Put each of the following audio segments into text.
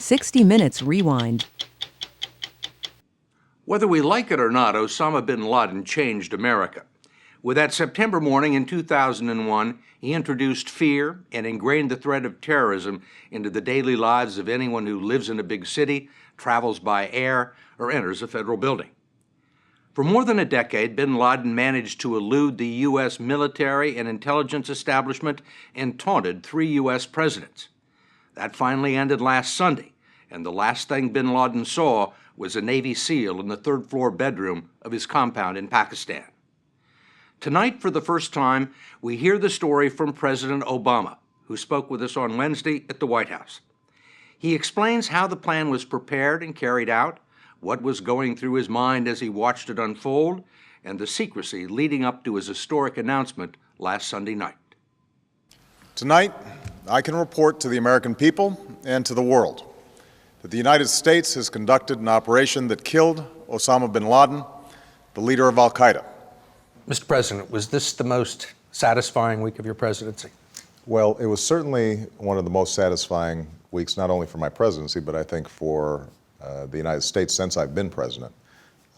60 Minutes Rewind. Whether we like it or not, Osama bin Laden changed America. With that September morning in 2001, he introduced fear and ingrained the threat of terrorism into the daily lives of anyone who lives in a big city, travels by air, or enters a federal building. For more than a decade, bin Laden managed to elude the U.S. military and intelligence establishment and taunted 3 U.S. presidents. That finally ended last Sunday, and the last thing bin Laden saw was a Navy SEAL in the third-floor bedroom of his compound in Pakistan. Tonight, for the first time, we hear the story from President Obama, who spoke with us on Wednesday at the White House. He explains how the plan was prepared and carried out, what was going through his mind as he watched it unfold, and the secrecy leading up to his historic announcement last Sunday night. Tonight, I can report to the American people and to the world that the United States has conducted an operation that killed Osama bin Laden, the leader of al-Qaeda. Mr. President, was this the most satisfying week of your presidency? Well, it was certainly one of the most satisfying weeks, not only for my presidency, but I think for the United States since I've been president.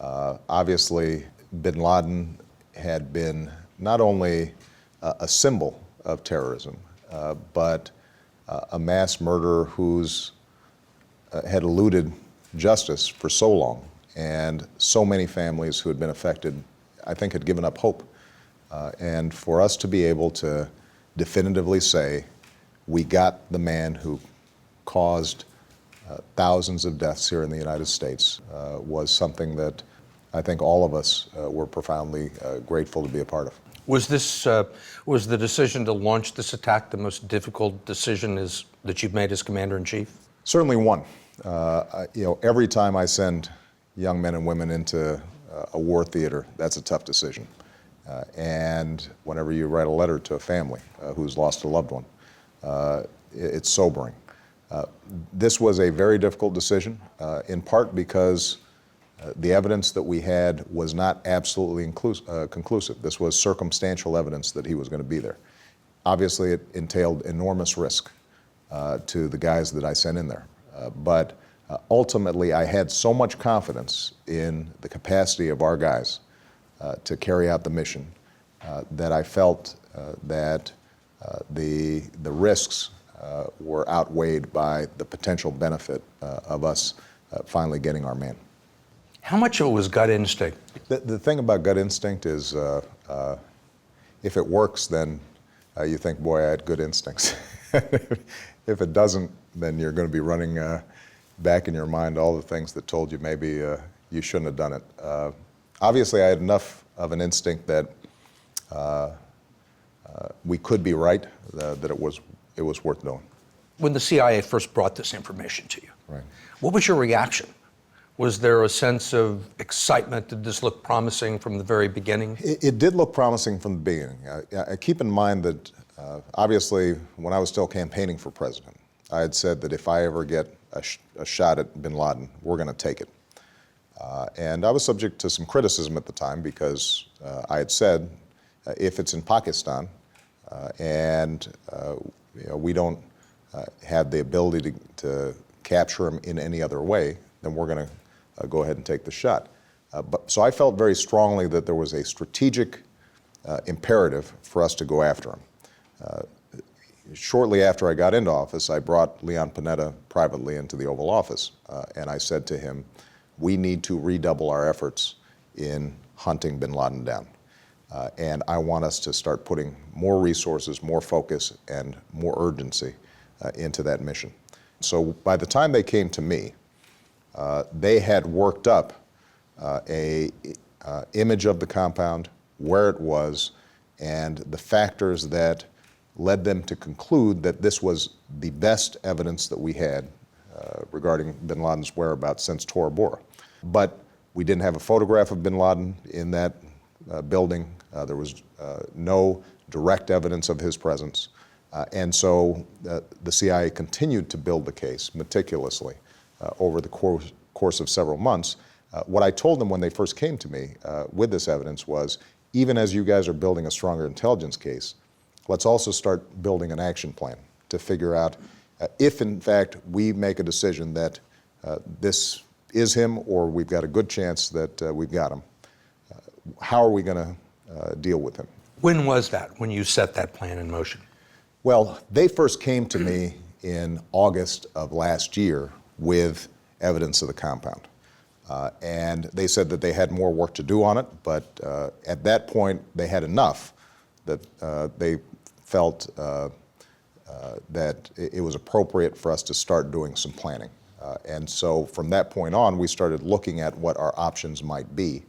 Obviously, bin Laden had been not only a symbol of terrorism, but a mass murderer who's had eluded justice for so long, and so many families who had been affected, I think, had given up hope. And for us to be able to definitively say, we got the man who caused thousands of deaths here in the United States was something that I think all of us were profoundly grateful to be a part of. Was the decision to launch this attack the most difficult decision that you've made as Commander-in-Chief? Certainly one. Every time I send young men and women into a war theater, that's a tough decision. And whenever you write a letter to a family who's lost a loved one, it's sobering. This was a very difficult decision, in part because the evidence that we had was not absolutely conclusive. This was circumstantial evidence that he was going to be there. Obviously, it entailed enormous risk to the guys that I sent in there. But ultimately, I had so much confidence in the capacity of our guys to carry out the mission that I felt that the risks were outweighed by the potential benefit of us finally getting our man. How much of it was gut instinct? The thing about gut instinct is if it works, then you think, boy, I had good instincts. If it doesn't, then you're going to be running back in your mind all the things that told you maybe you shouldn't have done it. Obviously, I had enough of an instinct that we could be right, that it was worth doing. When the CIA first brought this information to you, right, what was your reaction? Was there a sense of excitement? Did this look promising from the very beginning? It did look promising from the beginning. I keep in mind that obviously when I was still campaigning for president, I had said that if I ever get a shot at bin Laden, we're going to take it. And I was subject to some criticism at the time because I had said, if it's in Pakistan and we don't have the ability to capture him in any other way, then we're going to go ahead and take the shot. So I felt very strongly that there was a strategic imperative for us to go after him. Shortly after I got into office, I brought Leon Panetta privately into the Oval Office, and I said to him, we need to redouble our efforts in hunting bin Laden down. And I want us to start putting more resources, more focus, and more urgency into that mission. So by the time they came to me, they had worked up a image of the compound, where it was, and the factors that led them to conclude that this was the best evidence that we had regarding bin Laden's whereabouts since Tora Bora. But we didn't have a photograph of bin Laden in that building. There was no direct evidence of his presence. And so the CIA continued to build the case meticulously over the course of several months. What I told them when they first came to me with this evidence was, even as you guys are building a stronger intelligence case, let's also start building an action plan to figure out If, in fact, we make a decision that this is him or we've got a good chance that we've got him, how are we going to deal with him? When was that, when you set that plan in motion? Well, they first came to me in August of last year with evidence of the compound. And they said that they had more work to do on it, but at that point they had enough that they felt that it was appropriate for us to start doing some planning. And so from that point on, we started looking at what our options might be.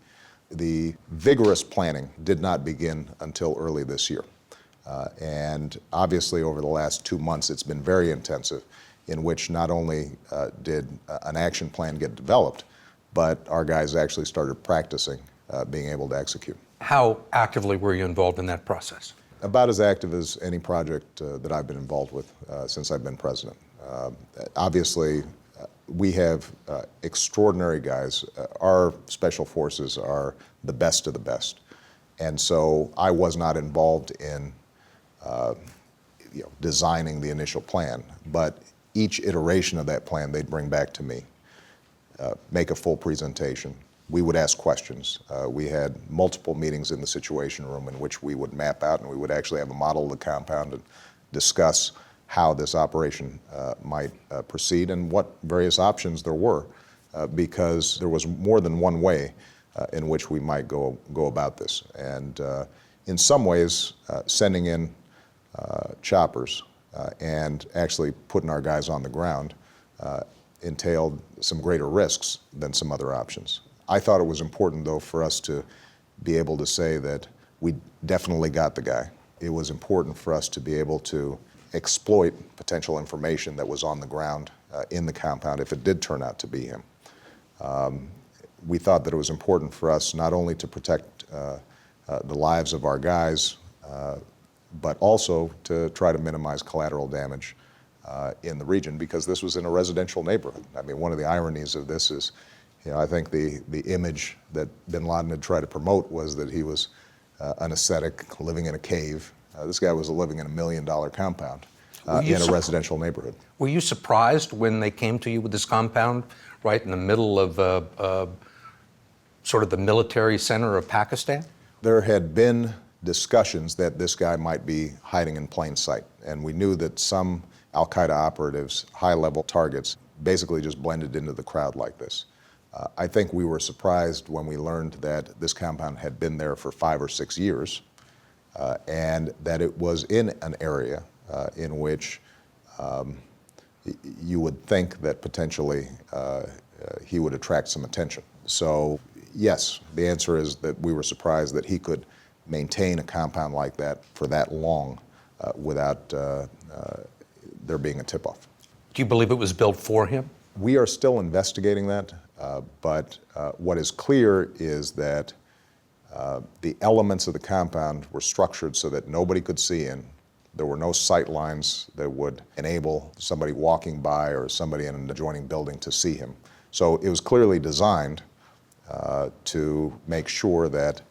The vigorous planning did not begin until early this year. And obviously over the last 2 months, it's been very intensive, in which not only did an action plan get developed, but our guys actually started practicing being able to execute. How actively were you involved in that process? About as active as any project that I've been involved with since I've been president. Obviously, we have extraordinary guys. Our special forces are the best of the best. And so I was not involved in designing the initial plan, but each iteration of that plan they'd bring back to me, make a full presentation. We would ask questions. We had multiple meetings in the Situation Room in which we would map out, and we would actually have a model of the compound and discuss how this operation might proceed and what various options there were, because there was more than one way in which we might go about this. And in some ways, sending in choppers and actually putting our guys on the ground entailed some greater risks than some other options. I thought it was important, though, for us to be able to say that we definitely got the guy. It was important for us to be able to exploit potential information that was on the ground in the compound if it did turn out to be him. We thought that it was important for us not only to protect the lives of our guys, but also to try to minimize collateral damage in the region, because this was in a residential neighborhood. I mean, one of the ironies of this is, I think the image that bin Laden had tried to promote was that he was an ascetic living in a cave. This guy was living in $1 million compound in a residential neighborhood. Were you surprised when they came to you with this compound right in the middle of sort of the military center of Pakistan? There had been discussions that this guy might be hiding in plain sight, and we knew that some al-Qaeda operatives, high-level targets, basically just blended into the crowd like this. I think we were surprised when we learned that this compound had been there for 5 or 6 years, and that it was in an area in which you would think that potentially he would attract some attention. So yes, the answer is that we were surprised that he could maintain a compound like that for that long without there being a tip-off. Do you believe it was built for him? We are still investigating that, but what is clear is that the elements of the compound were structured so that nobody could see in. There were no sight lines that would enable somebody walking by or somebody in an adjoining building to see him. So it was clearly designed to make sure that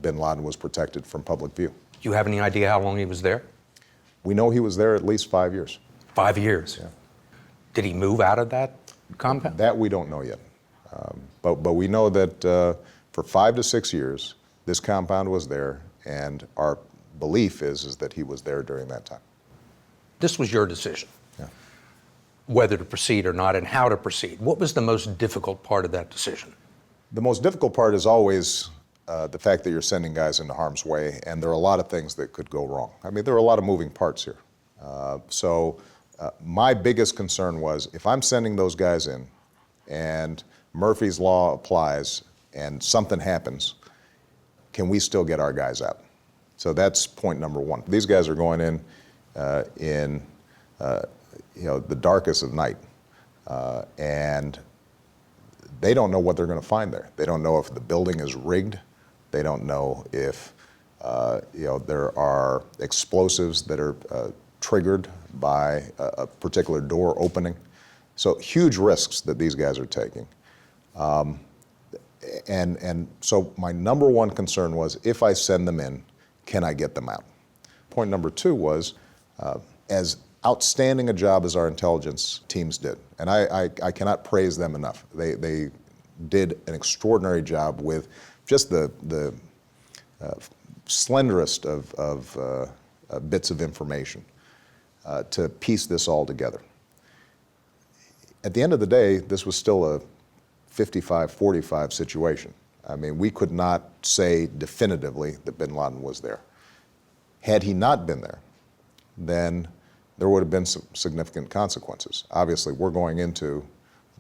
bin Laden was protected from public view. Do you have any idea how long he was there? We know he was there at least 5 years. 5 years? Yeah. Did he move out of that compound? That we don't know yet. But we know that for 5 to 6 years, this compound was there, and our belief is that he was there during that time. This was your decision, Yeah. whether to proceed or not and how to proceed. What was the most difficult part of that decision? The most difficult part is always the fact that you're sending guys into harm's way, and there are a lot of things that could go wrong. I mean, there are a lot of moving parts here. So my biggest concern was, if I'm sending those guys in and Murphy's Law applies and something happens, can we still get our guys out? So that's point number one. These guys are going in the darkest of night, and they don't know what they're going to find there. They don't know if the building is rigged. They don't know if there are explosives that are triggered by a particular door opening. So huge risks that these guys are taking. And so my number one concern was, if I send them in, can I get them out? Point number two was, as outstanding a job as our intelligence teams did. And I cannot praise them enough. They did an extraordinary job with just the slenderest of bits of information to piece this all together. At the end of the day, this was still a 55-45 situation. I mean, we could not say definitively that bin Laden was there. Had he not been there, then there would have been some significant consequences. Obviously, we're going into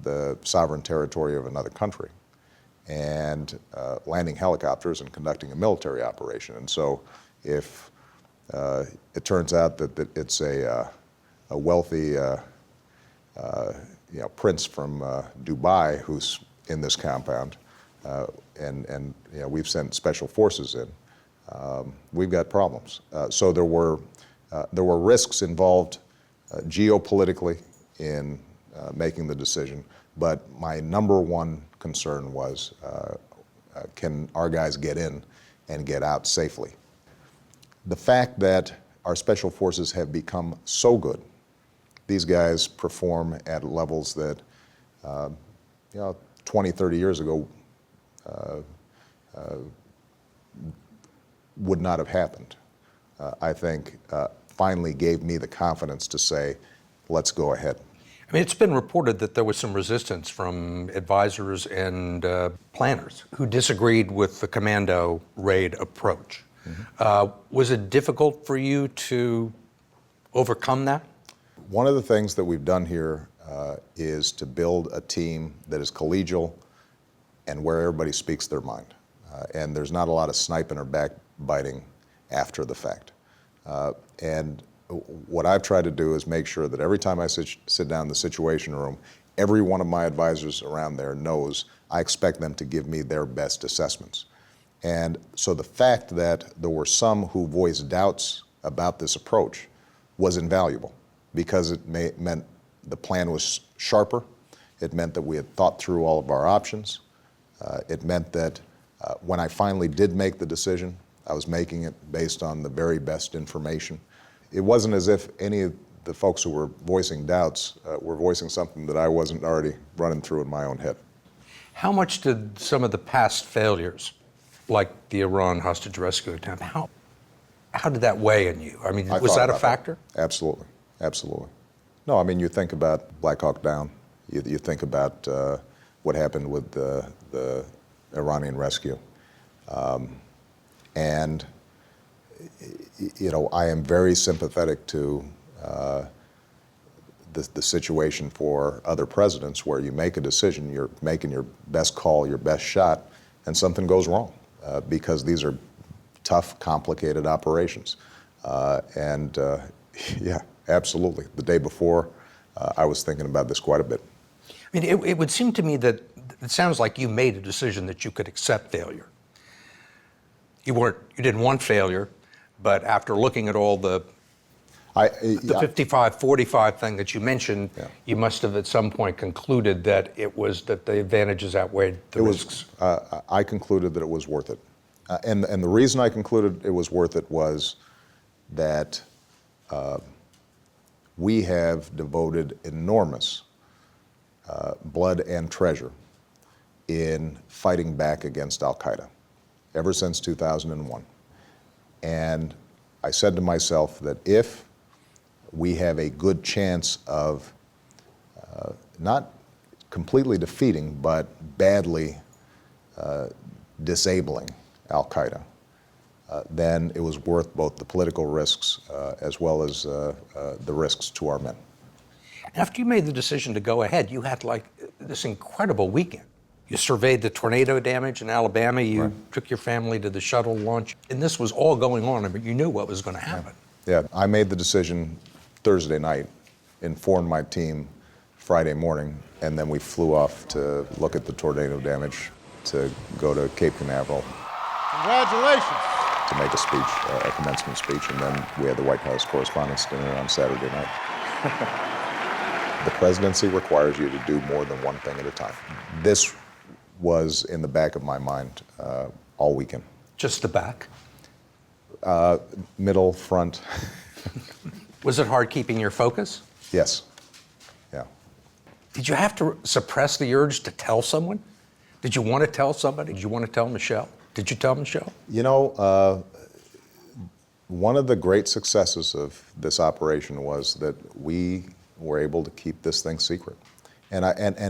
the sovereign territory of another country and landing helicopters and conducting a military operation. And so if it turns out that it's a wealthy prince from Dubai who's in this compound, and we've sent special forces in, we've got problems. So there were risks involved geopolitically in making the decision, but my number one concern was, can our guys get in and get out safely? The fact that our special forces have become so good, these guys perform at levels that 20, 30 years ago would not have happened. I think finally gave me the confidence to say, let's go ahead. I mean, it's been reported that there was some resistance from advisors and planners who disagreed with the commando raid approach. Mm-hmm. Was it difficult for you to overcome that? One of the things that we've done here is to build a team that is collegial and where everybody speaks their mind. And there's not a lot of sniping or backbiting after the fact. And what I've tried to do is make sure that every time I sit down in the Situation Room, every one of my advisors around there knows I expect them to give me their best assessments. And so the fact that there were some who voiced doubts about this approach was invaluable, because it meant the plan was sharper. It meant that we had thought through all of our options. It meant that when I finally did make the decision, I was making it based on the very best information. It wasn't as if any of the folks who were voicing doubts were voicing something that I wasn't already running through in my own head. How much did some of the past failures, like the Iran hostage rescue attempt, how did that weigh in you? I mean, was that a factor? Absolutely, absolutely. No, I mean, you think about Black Hawk Down. You think about what happened with the Iranian rescue. And I am very sympathetic to the situation for other presidents where you make a decision, you're making your best call, your best shot, and something goes wrong because these are tough, complicated operations. Yeah, absolutely. The day before, I was thinking about this quite a bit. I mean, it would seem to me that it sounds like you made a decision that you could accept failure. You didn't want failure, but after looking at all the 55-45 thing that you mentioned, you must have at some point concluded that that the advantages outweighed the risks. I concluded that it was worth it. And the reason I concluded it was worth it was that we have devoted enormous blood and treasure in fighting back against Al-Qaeda ever since 2001. And I said to myself that if we have a good chance of not completely defeating, but badly disabling Al-Qaeda, then it was worth both the political risks as well as the risks to our men. After you made the decision to go ahead, you had like this incredible weekend. You surveyed the tornado damage in Alabama, you took your family to the shuttle launch, and this was all going on, but you knew what was going to happen. Yeah, I made the decision Thursday night, informed my team Friday morning, and then we flew off to look at the tornado damage, to go to Cape Canaveral. Congratulations. To make a speech, a commencement speech, and then we had the White House Correspondents' Dinner on Saturday night. The presidency requires you to do more than one thing at a time. This was in the back of my mind all weekend. Just the back? Middle, front. Was it hard keeping your focus? Yes. Yeah. Did you have to suppress the urge to tell someone? Did you want to tell somebody? Did you want to tell Michelle? Did you tell Michelle? You know, one of the great successes of this operation was that we were able to keep this thing secret. And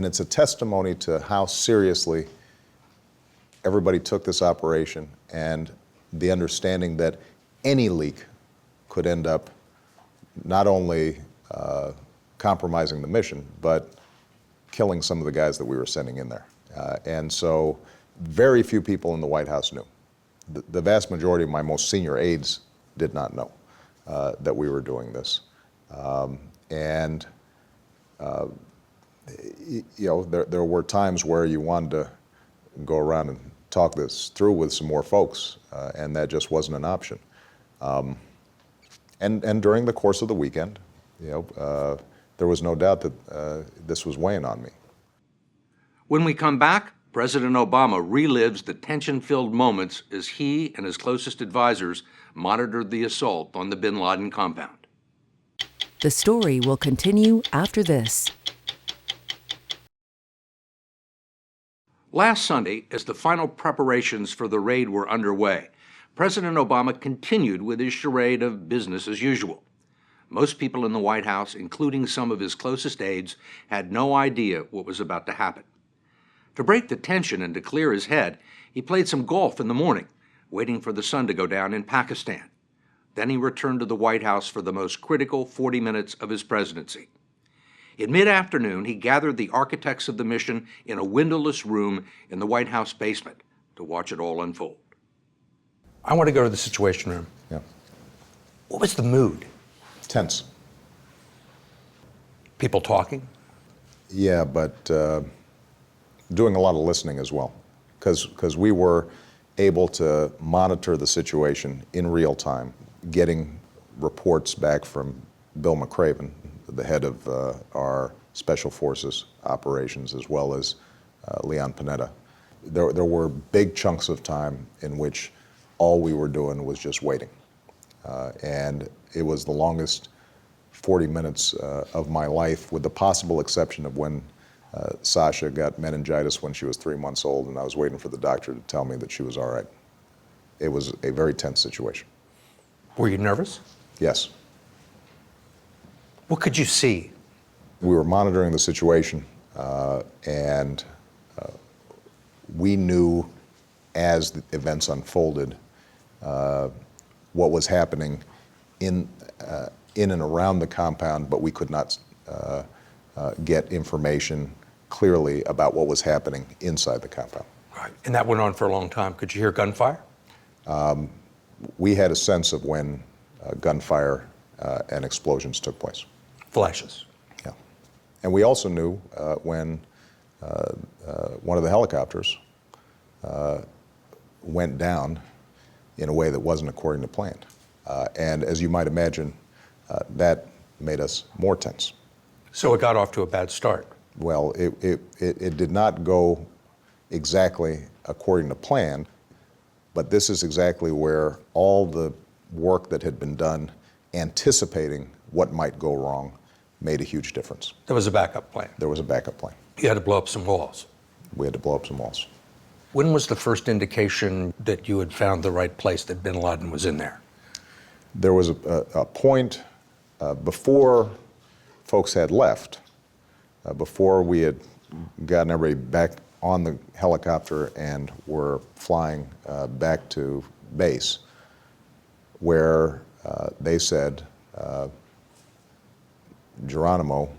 it's a testimony to how seriously everybody took this operation and the understanding that any leak could end up not only compromising the mission, but killing some of the guys that we were sending in there. And so very few people in the White House knew. The vast majority of my most senior aides did not know that we were doing this. You know, there were times where you wanted to go around and talk this through with some more folks, and that just wasn't an option. And during the course of the weekend, you know, there was no doubt that this was weighing on me. When we come back, President Obama relives the tension-filled moments as he and his closest advisors monitored the assault on the bin Laden compound. The story will continue after this. Last Sunday, as the final preparations for the raid were underway, President Obama continued with his charade of business as usual. Most people in the White House, including some of his closest aides, had no idea what was about to happen. To break the tension and to clear his head, he played some golf in the morning, waiting for the sun to go down in Pakistan. Then he returned to the White House for the most critical 40 minutes of his presidency. In mid-afternoon, he gathered the architects of the mission in a windowless room in the White House basement to watch it all unfold. I want to go to the Situation Room. Yeah. What was the mood? Tense. People talking? Yeah, but doing a lot of listening as well, because we were able to monitor the situation in real time, getting reports back from Bill McCraven, the head of our Special Forces operations, as well as Leon Panetta. There were big chunks of time in which all we were doing was just waiting. And it was the longest 40 minutes of my life, with the possible exception of when Sasha got meningitis when she was 3 months old, and I was waiting for the doctor to tell me that she was all right. It was a very tense situation. Were you nervous? Yes. What could you see? We were monitoring the situation, and we knew as the events unfolded what was happening in and around the compound, but we could not get information clearly about what was happening inside the compound. Right. And that went on for a long time. Could you hear gunfire? We had a sense of when gunfire and explosions took place. Flashes. Yeah. And we also knew when one of the helicopters went down in a way that wasn't according to plan. And as you might imagine, that made us more tense. So it got off to a bad start. Well, it did not go exactly according to plan, but this is exactly where all the work that had been done anticipating what might go wrong made a huge difference. There was a backup plan. There was a backup plan. You had to blow up some walls. We had to blow up some walls. When was the first indication that you had found the right place, that bin Laden was in there? There was a point before folks had left, before we had gotten everybody back on the helicopter and were flying back to base, where they said Geronimo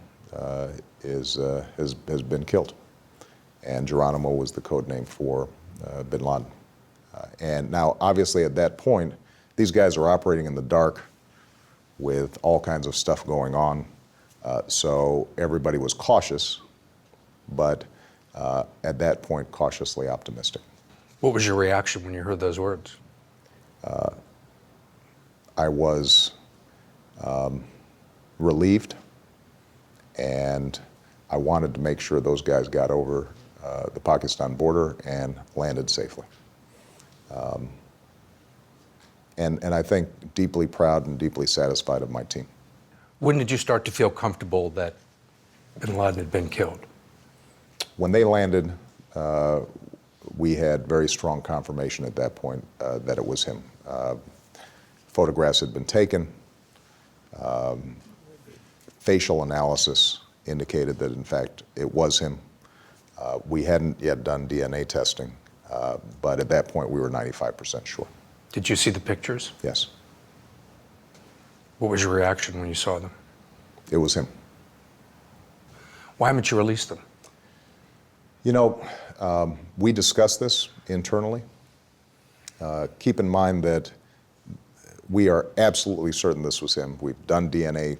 has been killed. And Geronimo was the code name for bin Laden. And now, obviously, at that point, these guys are operating in the dark with all kinds of stuff going on. So everybody was cautious, but at that point, cautiously optimistic. What was your reaction when you heard those words? I was relieved, and I wanted to make sure those guys got over the Pakistan border and landed safely. And I think deeply proud and deeply satisfied of my team. When did you start to feel comfortable that bin Laden had been killed? When they landed, we had very strong confirmation at that point that it was him. Photographs had been taken. Facial analysis indicated that, in fact, it was him. We hadn't yet done DNA testing, but at that point we were 95% sure. Did you see the pictures? Yes, What was your reaction when you saw them? it was him. Why haven't you released them? You know, we discussed this internally. Keep in mind that we are absolutely certain this was him. We've done DNA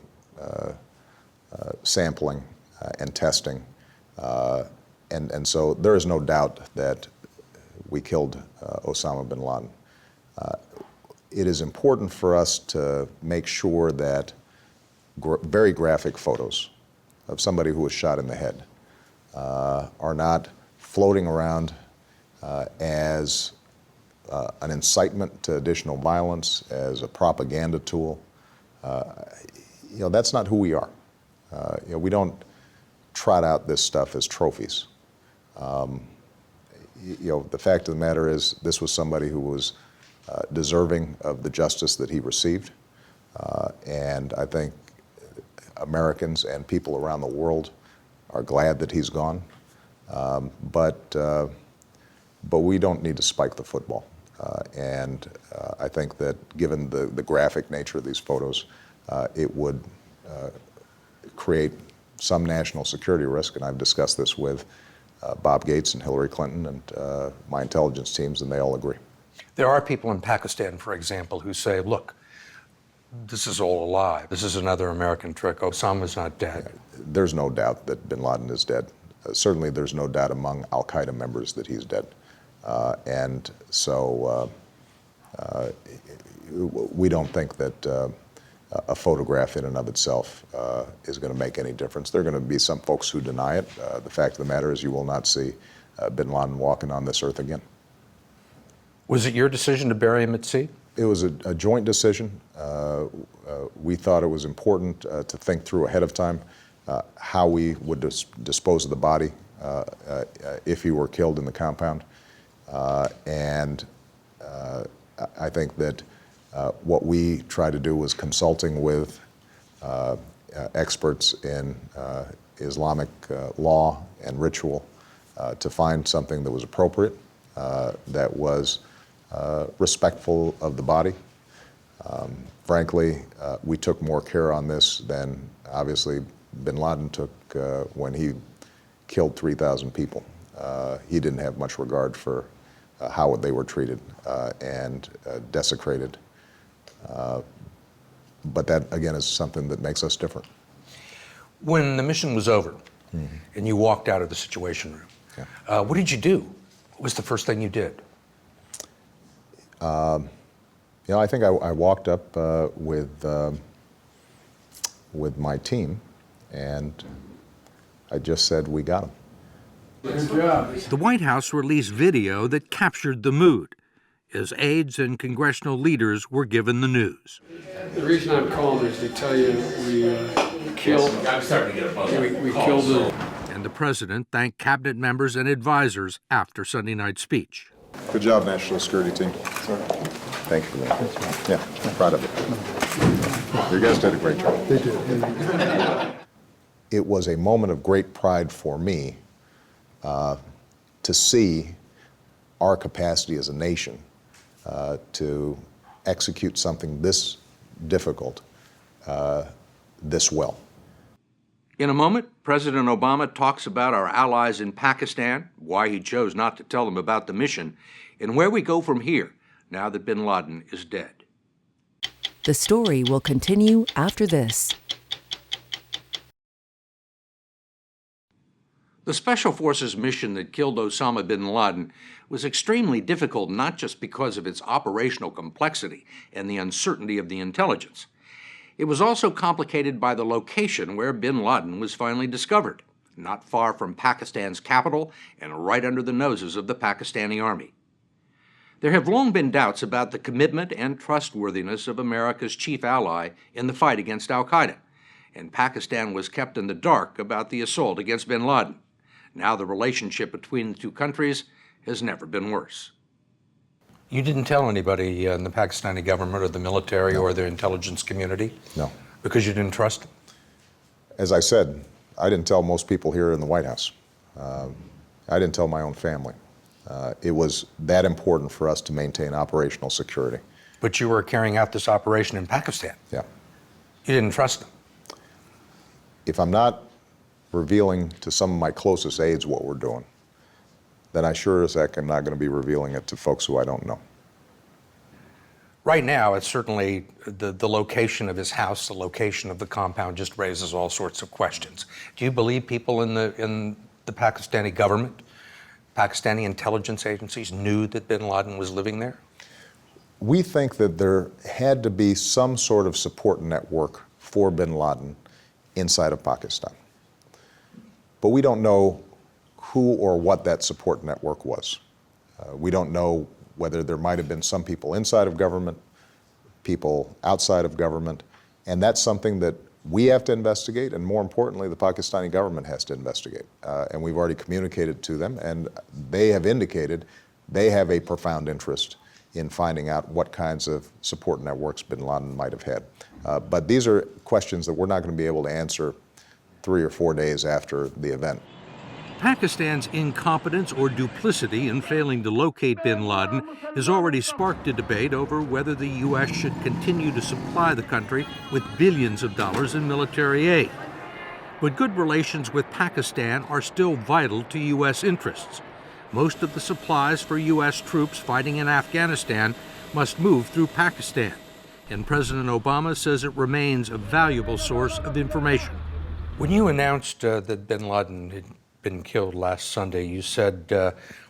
sampling and testing, and so there is no doubt that we killed Osama bin Laden. It is important for us to make sure that very graphic photos of somebody who was shot in the head are not floating around as an incitement to additional violence, as a propaganda tool. You know, that's not who we are. You know, we don't trot out this stuff as trophies. You know, the fact of the matter is this was somebody who was deserving of the justice that he received. And I think Americans and people around the world are glad that he's gone. But we don't need to spike the football. And I think that given the graphic nature of these photos, it would create some national security risk. And I've discussed this with Bob Gates and Hillary Clinton and my intelligence teams, and they all agree. There are people in Pakistan, for example, who say, look, this is all a lie. This is another American trick. Osama's not dead. There's no doubt that bin Laden is dead. Certainly there's no doubt among al-Qaeda members that he's dead. And so we don't think that a photograph in and of itself is going to make any difference. There are going to be some folks who deny it. The fact of the matter is you will not see bin Laden walking on this earth again. Was it your decision to bury him at sea? It was a joint decision. We thought it was important to think through ahead of time how we would dispose of the body if he were killed in the compound. And I think that what we tried to do was consulting with experts in Islamic law and ritual to find something that was appropriate, that was respectful of the body. Frankly, we took more care on this than obviously bin Laden took when he killed 3,000 people. He didn't have much regard for how they were treated and desecrated. But that, again, is something that makes us different. When the mission was over and you walked out of the Situation Room, Yeah. What did you do? What was the first thing you did? You know, I think I walked up with my team, and I just said, we got him. Good job. The White House released video that captured the mood as aides and congressional leaders were given the news. The reason I'm calling is to tell you we killed. I'm starting to get a buzz. We killed him. And the president thanked cabinet members and advisors after Sunday night's speech. Good job, National Security Team. Thank you. Yeah, I'm proud of it. You guys did a great job. They did. It was a moment of great pride for me to see our capacity as a nation to execute something this difficult this well. In a moment, President Obama talks about our allies in Pakistan, why he chose not to tell them about the mission, and where we go from here now that bin Laden is dead. The story will continue after this. The Special Forces mission that killed Osama bin Laden was extremely difficult, not just because of its operational complexity and the uncertainty of the intelligence. It was also complicated by the location where bin Laden was finally discovered, not far from Pakistan's capital and right under the noses of the Pakistani army. There have long been doubts about the commitment and trustworthiness of America's chief ally in the fight against al-Qaeda, and Pakistan was kept in the dark about the assault against bin Laden. Now the relationship between the two countries has never been worse. You didn't tell anybody in the Pakistani government or the military or the intelligence community? No. Because you didn't trust them? As I said, I didn't tell most people here in the White House. I didn't tell my own family. It was that important for us to maintain operational security. But you were carrying out this operation in Pakistan. Yeah. You didn't trust them. If I'm not revealing to some of my closest aides what we're doing, then I sure as heck am not going to be revealing it to folks who I don't know. Right now, it's certainly the location of his house, the location of the compound just raises all sorts of questions. Do you believe people in the Pakistani government, Pakistani intelligence agencies knew that bin Laden was living there? We think that there had to be some sort of support network for bin Laden inside of Pakistan. But we don't know who or what that support network was. We don't know whether there might have been some people inside of government, people outside of government, and that's something that we have to investigate, and more importantly, the Pakistani government has to investigate. And we've already communicated to them, and they have indicated they have a profound interest in finding out what kinds of support networks bin Laden might have had. But these are questions that we're not going to be able to answer 3 or 4 days after the event. Pakistan's incompetence or duplicity in failing to locate bin Laden has already sparked a debate over whether the U.S. should continue to supply the country with billions of dollars in military aid. But good relations with Pakistan are still vital to U.S. interests. Most of the supplies for U.S. troops fighting in Afghanistan must move through Pakistan, and President Obama says it remains a valuable source of information. When you announced that bin Laden had been killed last Sunday, you said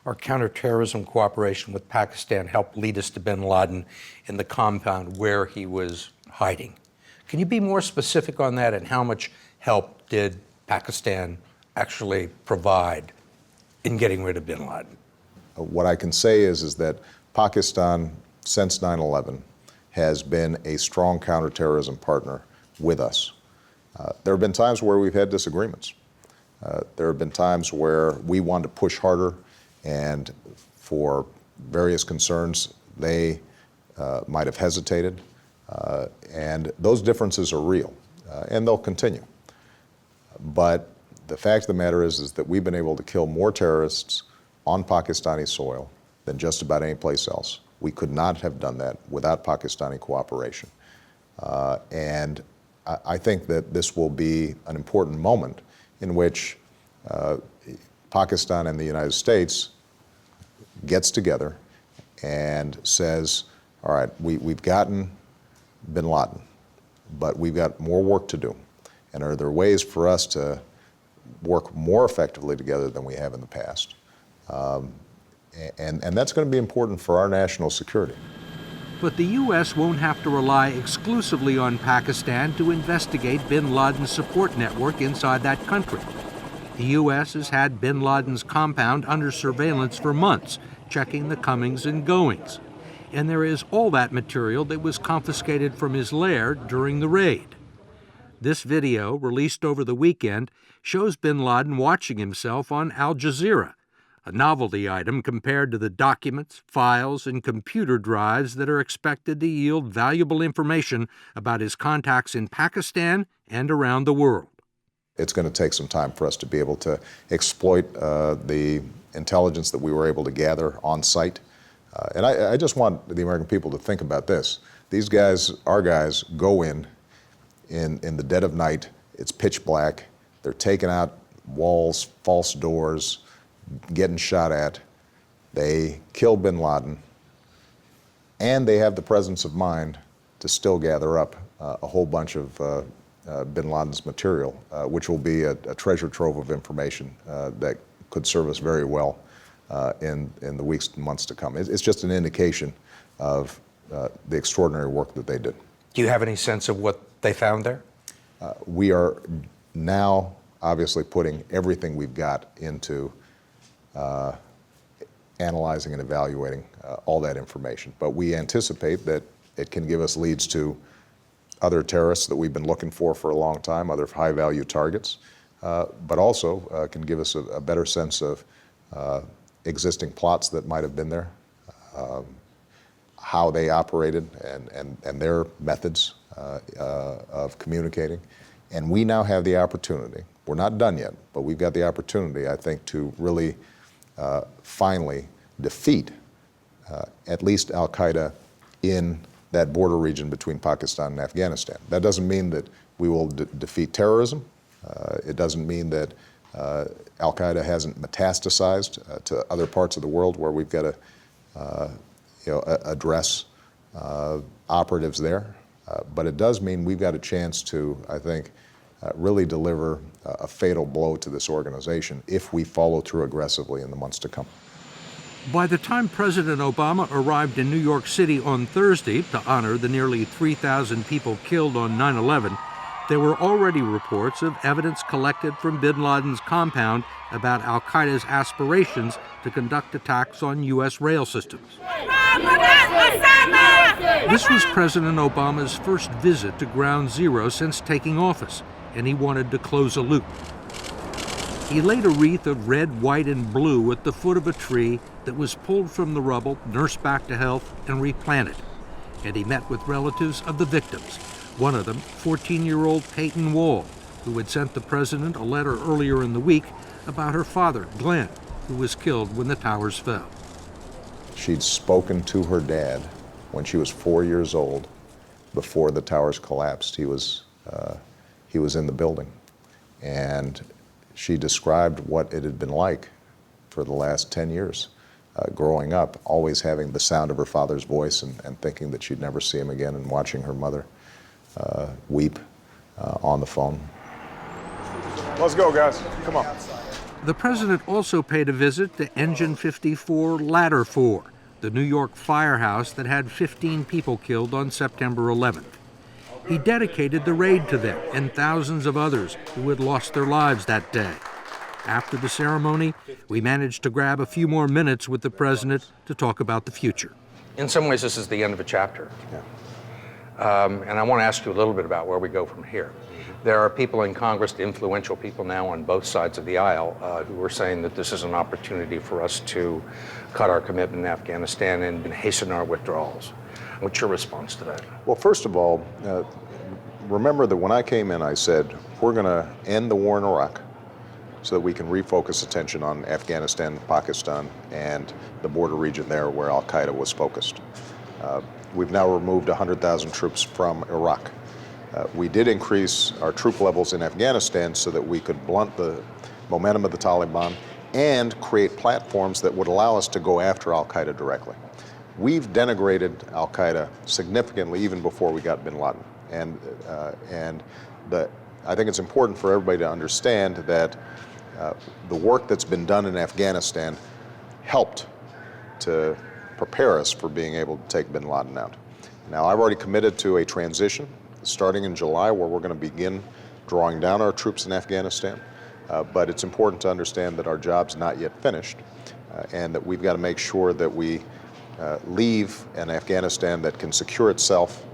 our counterterrorism cooperation with Pakistan helped lead us to bin Laden in the compound where he was hiding. Can you be more specific on that, and how much help did Pakistan actually provide in getting rid of bin Laden? What I can say is that Pakistan, since 9/11, has been a strong counterterrorism partner with us. There have been times where we've had disagreements. There have been times where we wanted to push harder, and for various concerns, they might have hesitated. And those differences are real, and they'll continue. But the fact of the matter is that we've been able to kill more terrorists on Pakistani soil than just about any place else. We could not have done that without Pakistani cooperation. And I think that this will be an important moment in which Pakistan and the United States gets together and says, all right, we've gotten bin Laden, but we've got more work to do. And are there ways for us to work more effectively together than we have in the past? And that's going to be important for our national security. But the U.S. won't have to rely exclusively on Pakistan to investigate bin Laden's support network inside that country. The U.S. has had bin Laden's compound under surveillance for months, checking the comings and goings. And there is all that material that was confiscated from his lair during the raid. This video, released over the weekend, shows bin Laden watching himself on Al Jazeera, a novelty item compared to the documents, files, and computer drives that are expected to yield valuable information about his contacts in Pakistan and around the world. It's going to take some time for us to be able to exploit the intelligence that we were able to gather on site. And I just want the American people to think about this. These guys, our guys, go in the dead of night. It's pitch black. They're taking out walls, false doors, getting shot at. They kill bin Laden, and they have the presence of mind to still gather up a whole bunch of bin Laden's material, which will be a treasure trove of information that could serve us very well in the weeks and months to come. It's just an indication of the extraordinary work that they did. Do you have any sense of what they found there? We are now obviously putting everything we've got into analyzing and evaluating all that information. But we anticipate that it can give us leads to other terrorists that we've been looking for a long time, other high-value targets, but also can give us a better sense of existing plots that might have been there, how they operated and their methods of communicating. And we now have the opportunity, we're not done yet, but we've got the opportunity, I think, to really finally defeat at least al-Qaeda in that border region between Pakistan and Afghanistan. That doesn't mean that we will defeat terrorism. It doesn't mean that al-Qaeda hasn't metastasized to other parts of the world where we've got to address operatives there. But it does mean we've got a chance to, I think, really deliver a fatal blow to this organization if we follow through aggressively in the months to come. By the time President Obama arrived in New York City on Thursday to honor the nearly 3,000 people killed on 9/11, there were already reports of evidence collected from bin Laden's compound about al-Qaeda's aspirations to conduct attacks on U.S. rail systems. This was President Obama's first visit to Ground Zero since taking office, and he wanted to close a loop. He laid a wreath of red, white, and blue at the foot of a tree that was pulled from the rubble, nursed back to health, and replanted. And he met with relatives of the victims. One of them, 14-year-old Peyton Wall, who had sent the president a letter earlier in the week about her father, Glenn, who was killed when the towers fell. She'd spoken to her dad when she was 4 years old before the towers collapsed. He was in the building. And she described what it had been like for the last 10 years, growing up, always having the sound of her father's voice and thinking that she'd never see him again, and watching her mother weep on the phone. Let's go, guys. Come on. The president also paid a visit to Engine 54 Ladder 4, the New York firehouse that had 15 people killed on September 11th. He dedicated the raid to them and thousands of others who had lost their lives that day. After the ceremony, we managed to grab a few more minutes with the president to talk about the future. In some ways, this is the end of a chapter. And I want to ask you a little bit about where we go from here. There are people in Congress, influential people now on both sides of the aisle, who are saying that this is an opportunity for us to cut our commitment in Afghanistan and hasten our withdrawals. What's your response to that? Well, first of all, remember that when I came in, I said, we're going to end the war in Iraq so that we can refocus attention on Afghanistan, Pakistan, and the border region there where al-Qaeda was focused. We've now removed 100,000 troops from Iraq. We did increase our troop levels in Afghanistan so that we could blunt the momentum of the Taliban and create platforms that would allow us to go after al-Qaeda directly. We've denigrated al-Qaeda significantly even before we got bin Laden. And I think it's important for everybody to understand that the work that's been done in Afghanistan helped to prepare us for being able to take bin Laden out. Now, I've already committed to a transition starting in July where we're going to begin drawing down our troops in Afghanistan. But it's important to understand that our job's not yet finished and that we've got to make sure that we leave an Afghanistan that can secure itself,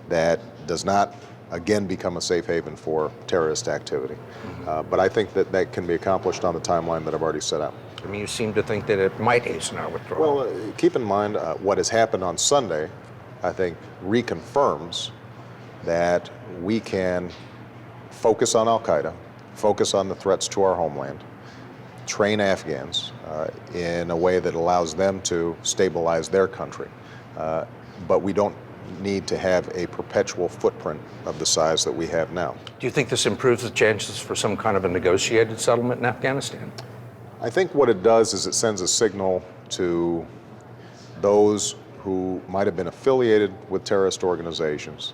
that does not again become a safe haven for terrorist activity. But I think that that can be accomplished on the timeline that I've already set out. I mean, you seem to think that it might hasten our withdrawal. Well, keep in mind what has happened on Sunday, I think, reconfirms that we can focus on al-Qaeda, focus on the threats to our homeland, train Afghans in a way that allows them to stabilize their country. But we don't need to have a perpetual footprint of the size that we have now. Do you think this improves the chances for some kind of a negotiated settlement in Afghanistan? I think what it does is it sends a signal to those who might have been affiliated with terrorist organizations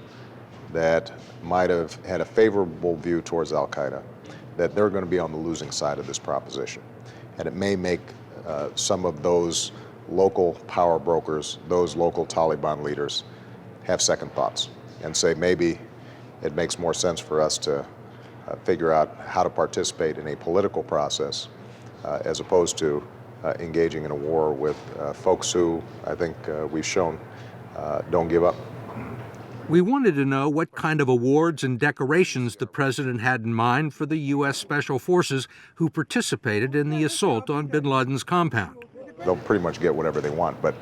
that might have had a favorable view towards al-Qaeda, that they're going to be on the losing side of this proposition. And it may make some of those local power brokers, those local Taliban leaders, have second thoughts and say maybe it makes more sense for us to figure out how to participate in a political process as opposed to engaging in a war with folks who I think we've shown don't give up. We wanted to know what kind of awards and decorations the president had in mind for the U.S. Special Forces who participated in the assault on bin Laden's compound. They'll pretty much get whatever they want, but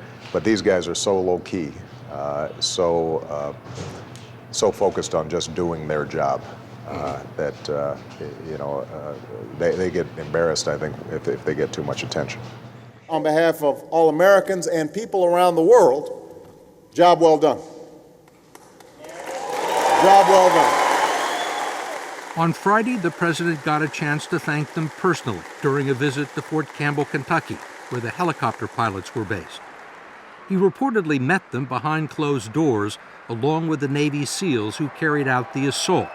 these guys are so low-key, so focused on just doing their job that they get embarrassed, I think, if they get too much attention. On behalf of all Americans and people around the world, job well done. Job well done. On Friday, the president got a chance to thank them personally during a visit to Fort Campbell, Kentucky, where the helicopter pilots were based. He reportedly met them behind closed doors, along with the Navy SEALs who carried out the assault.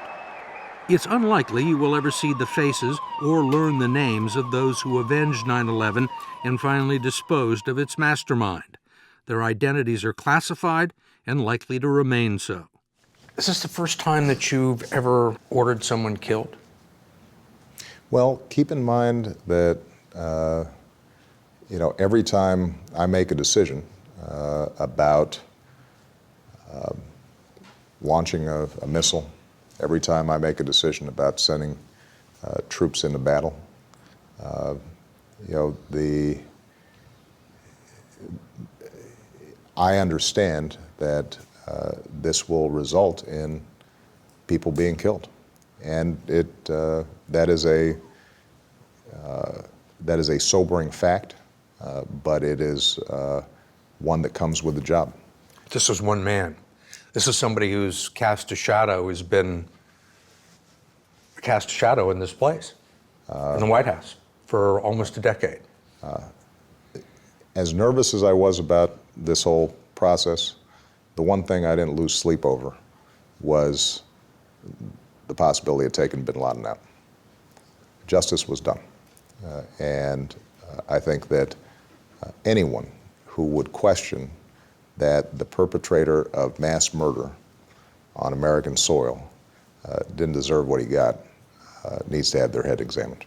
It's unlikely you will ever see the faces or learn the names of those who avenged 9/11 and finally disposed of its mastermind. Their identities are classified and likely to remain so. Is this the first time that you've ever ordered someone killed? Well, keep in mind that every time I make a decision about launching a missile, every time I make a decision about sending troops into battle, I understand that this will result in people being killed, and that is a sobering fact, but it is one that comes with the job. This is one man. This is somebody who's cast a shadow, has been cast a shadow in this place, in the White House, for almost a decade. As nervous as I was about this whole process, the one thing I didn't lose sleep over was the possibility of taking bin Laden out. Justice was done. And I think that anyone who would question that the perpetrator of mass murder on American soil didn't deserve what he got needs to have their head examined.